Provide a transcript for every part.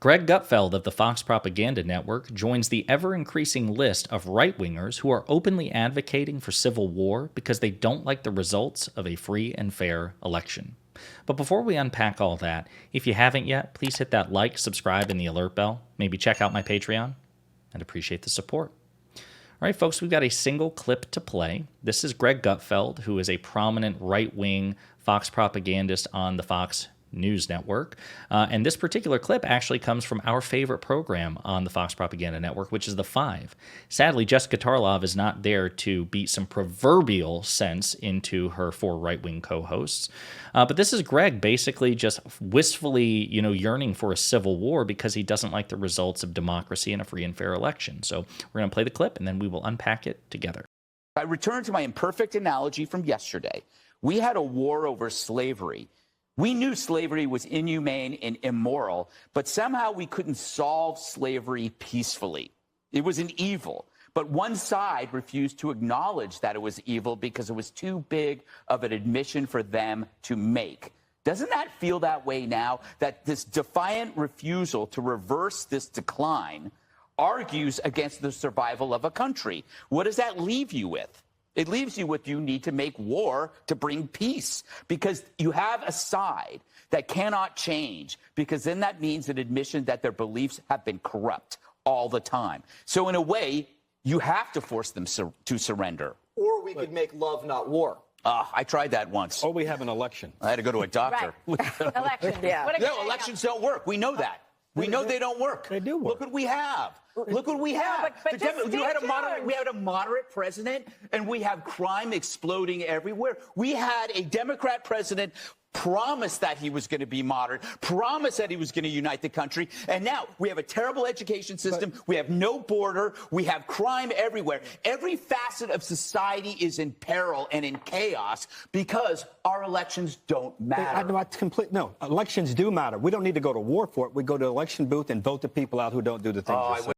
Greg Gutfeld of the Fox Propaganda Network joins the ever-increasing list of right-wingers who are openly advocating for civil war because they don't like the results of a free and fair election. But before we unpack all that, if you haven't yet, please hit that like, subscribe, and the alert bell. Maybe check out my Patreon. I'd appreciate the support. All right, folks, we've got a single clip to play. This is Greg Gutfeld, who is a prominent right-wing Fox propagandist on the Fox News Network. And this particular clip actually comes from our favorite program on the Fox Propaganda Network, which is The Five. Sadly, Jessica Tarlov is not there to beat some proverbial sense into her four right-wing co-hosts. But this is Greg basically just wistfully, yearning for a civil war because he doesn't like the results of democracy in a free and fair election. So we're going to play the clip and then we will unpack it together. I return to my imperfect analogy from yesterday. We had a war over slavery. We knew slavery was inhumane and immoral, but somehow we couldn't solve slavery peacefully. It was an evil, but one side refused to acknowledge that it was evil because it was too big of an admission for them to make. Doesn't that feel that way now, that this defiant refusal to reverse this decline argues against the survival of a country? What does that leave you with? It leaves you with you need to make war to bring peace because you have a side that cannot change because then that means an admission that their beliefs have been corrupt all the time. So in a way, you have to force them to surrender. Or we could make love, not war. I tried that once. Or we have an election. I had to go to a doctor. Right. Elections. Yeah. No, elections don't work. We know that. We know they don't work. They do work. Look what we have. Look what we have. But we had a moderate president, and we have crime exploding everywhere. We had a Democrat president promise that he was going to be moderate, promise that he was going to unite the country, and now we have a terrible education system, we have no border, we have crime everywhere. Every facet of society is in peril and in chaos because our elections don't matter. No, elections do matter. We don't need to go to war for it. We go to the election booth and vote the people out who don't do the things you say.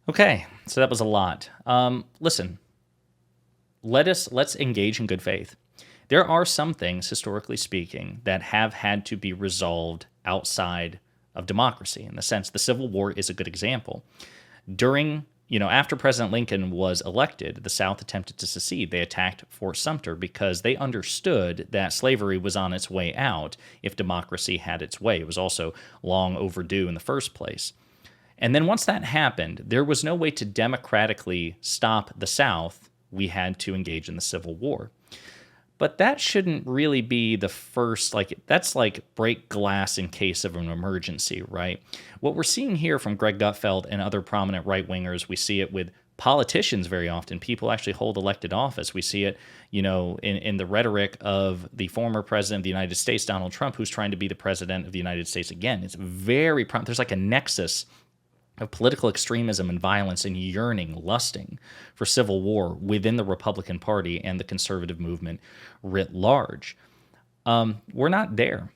Okay, so that was a lot. Listen, let's engage in good faith. There are some things, historically speaking, that have had to be resolved outside of democracy. In the sense, the Civil War is a good example. After President Lincoln was elected, the South attempted to secede. They attacked Fort Sumter because they understood that slavery was on its way out if democracy had its way. It was also long overdue in the first place. And then once that happened, there was no way to democratically stop the South. We had to engage in the Civil War. But that shouldn't really be the first, that's like break glass in case of an emergency, right? What we're seeing here from Greg Gutfeld and other prominent right-wingers, we see it with politicians very often. People actually hold elected office. We see it, in the rhetoric of the former president of the United States, Donald Trump, who's trying to be the president of the United States again. It's very, there's like a nexus of political extremism and violence and yearning, lusting for civil war within the Republican Party and the conservative movement writ large. We're not there.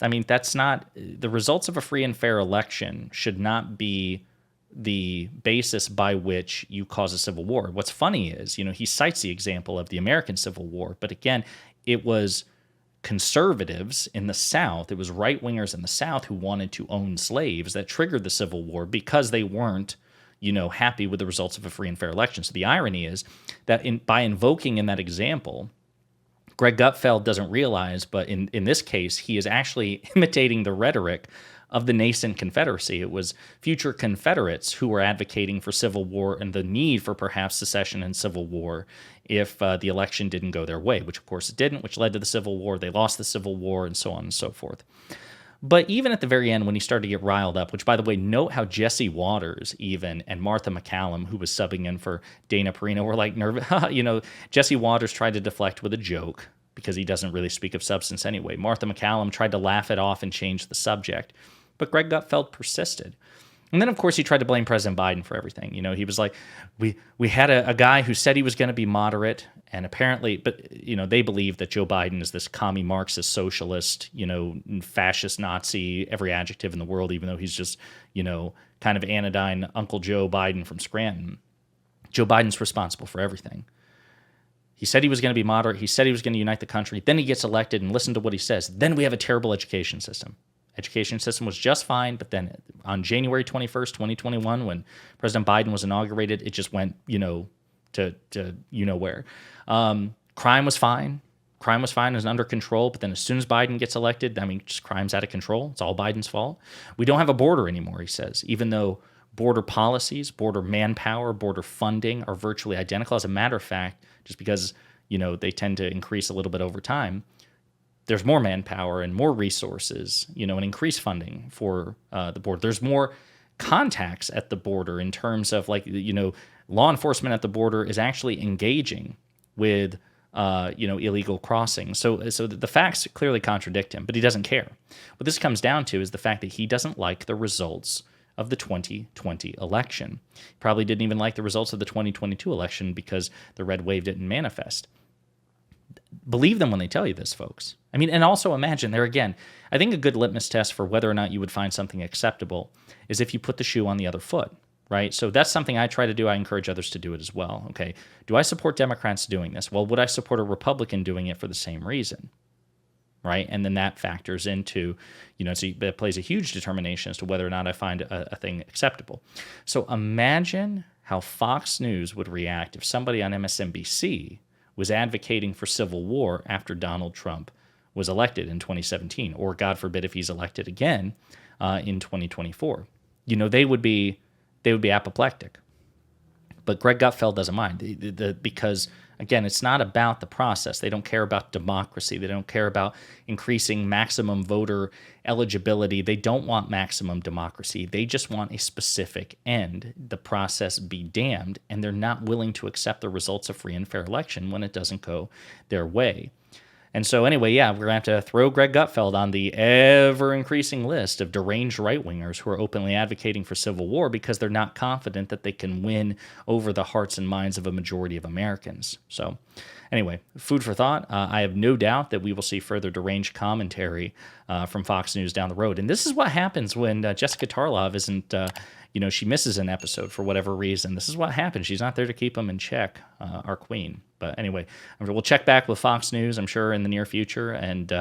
I mean, that's not the results of a free and fair election should not be the basis by which you cause a civil war. What's funny is, he cites the example of the American Civil War, but again, it was conservatives in the South, it was right-wingers in the South who wanted to own slaves that triggered the Civil War because they weren't, happy with the results of a free and fair election. So the irony is that by invoking in that example, Greg Gutfeld doesn't realize, but in this case, he is actually imitating the rhetoric of the nascent Confederacy. It was future Confederates who were advocating for civil war and the need for perhaps secession and civil war if the election didn't go their way, which of course it didn't, which led to the Civil War. They lost the Civil War and so on and so forth. But even at the very end, when he started to get riled up, which, by the way, note how Jesse Waters even and Martha McCallum, who was subbing in for Dana Perino, were like nervous. Jesse Waters tried to deflect with a joke because he doesn't really speak of substance anyway. Martha McCallum tried to laugh it off and change the subject. But Greg Gutfeld persisted. And then, of course, he tried to blame President Biden for everything. He was like, we had a guy who said he was going to be moderate, and apparently, but, they believe that Joe Biden is this commie Marxist socialist, fascist Nazi, every adjective in the world, even though he's just, kind of anodyne Uncle Joe Biden from Scranton. Joe Biden's responsible for everything. He said he was going to be moderate. He said he was going to unite the country. Then he gets elected, and listen to what he says. Then we have a terrible education system. Education system was just fine, but then on January 21st, 2021, when President Biden was inaugurated, it just went, to where. Crime was fine. Crime was fine, it was under control, but then as soon as Biden gets elected, just crime's out of control. It's all Biden's fault. We don't have a border anymore, he says, even though border policies, border manpower, border funding are virtually identical. As a matter of fact, just because, they tend to increase a little bit over time, there's more manpower and more resources, and increased funding for the border. There's more contacts at the border in terms of law enforcement at the border is actually engaging with illegal crossings. So the facts clearly contradict him, but he doesn't care. What this comes down to is the fact that he doesn't like the results of the 2020 election. He probably didn't even like the results of the 2022 election because the red wave didn't manifest. Believe them when they tell you this, folks. And also imagine there again, I think a good litmus test for whether or not you would find something acceptable is if you put the shoe on the other foot, right? So that's something I try to do. I encourage others to do it as well. Okay. Do I support Democrats doing this? Well, would I support a Republican doing it for the same reason? Right. And then that factors into, so that plays a huge determination as to whether or not I find a thing acceptable. So imagine how Fox News would react if somebody on MSNBC was advocating for civil war after Donald Trump was elected in 2017, or God forbid if he's elected again in 2024. They would be apoplectic. But Greg Gutfeld doesn't mind because, again, it's not about the process. They don't care about democracy. They don't care about increasing maximum voter eligibility. They don't want maximum democracy. They just want a specific end, the process be damned, and they're not willing to accept the results of free and fair election when it doesn't go their way. And so anyway, we're going to have to throw Greg Gutfeld on the ever-increasing list of deranged right-wingers who are openly advocating for civil war because they're not confident that they can win over the hearts and minds of a majority of Americans. So anyway, food for thought. I have no doubt that we will see further deranged commentary from Fox News down the road. And this is what happens when Jessica Tarlov isn't, she misses an episode for whatever reason. This is what happens. She's not there to keep them in check, our queen. But anyway, we'll check back with Fox News, I'm sure, in the near future and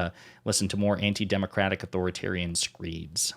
listen to more anti-democratic authoritarian screeds.